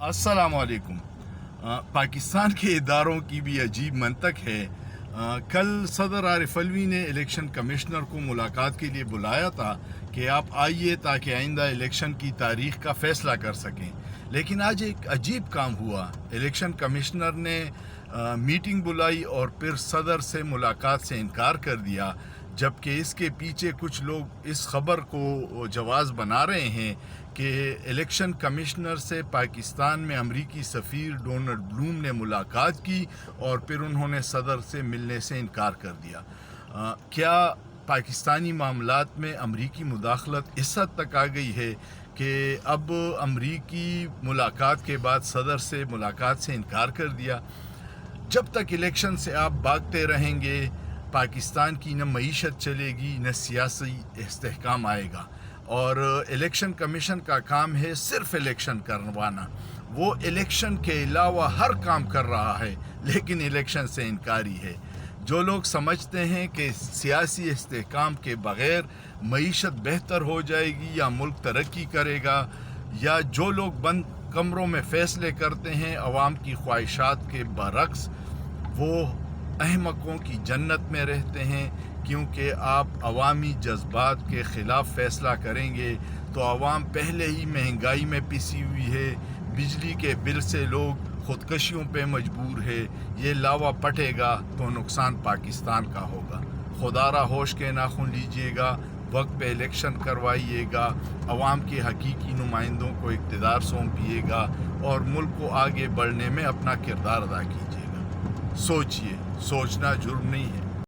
अस्सलाम वालेकुम। पाकिस्तान के इदारों की भी अजीब मंतक है। कल सदर आरिफ अलवी ने इलेक्शन कमिश्नर को मुलाकात के लिए बुलाया था कि आप आइए ताकि आइंदा इलेक्शन की तारीख का फ़ैसला कर सकें, लेकिन आज एक अजीब काम हुआ। इलेक्शन कमिश्नर ने मीटिंग बुलाई और फिर सदर से मुलाकात से इनकार कर दिया, जबकि इसके पीछे कुछ लोग इस खबर को जवाज़ बना रहे हैं कि इलेक्शन कमिश्नर से पाकिस्तान में अमरीकी सफ़ीर डोनाल्ड ब्लूम ने मुलाकात की और फिर उन्होंने सदर से मिलने से इनकार कर दिया। क्या पाकिस्तानी मामलात में अमरीकी मुदाखलत इस हद तक आ गई है कि अब अमरीकी मुलाकात के बाद सदर से मुलाकात से इनकार कर दिया? जब तक इलेक्शन से आप भागते रहेंगे, पाकिस्तान की न मईशत चलेगी न सियासी इस्तेहकाम आएगा। और इलेक्शन कमीशन का काम है सिर्फ इलेक्शन करवाना। वो इलेक्शन के अलावा हर काम कर रहा है, लेकिन इलेक्शन से इनकारी है। जो लोग समझते हैं कि सियासी इस्तेहकाम के बग़ैर मईशत बेहतर हो जाएगी या मुल्क तरक्की करेगा, या जो लोग बंद कमरों में फ़ैसले करते हैं अवाम की ख्वाहिशात के बरक्स, वो अहमकों की जन्नत में रहते हैं। क्योंकि आप अवामी जज्बात के ख़िलाफ़ फ़ैसला करेंगे तो अवाम पहले ही महंगाई में पिसी हुई है, बिजली के बिल से लोग ख़ुदकशियों पे मजबूर है। ये लावा पटेगा तो नुकसान पाकिस्तान का होगा। खुदारा होश के नाखुन लीजिएगा, वक्त पे इलेक्शन करवाइएगा, अवाम के हकीकी नुमाइंदों को इक़्तिदार सौंपिएगा और मुल्क को आगे बढ़ने में अपना किरदार अदा कीजिएगा। सोचिए, सोचना जुर्म नहीं है।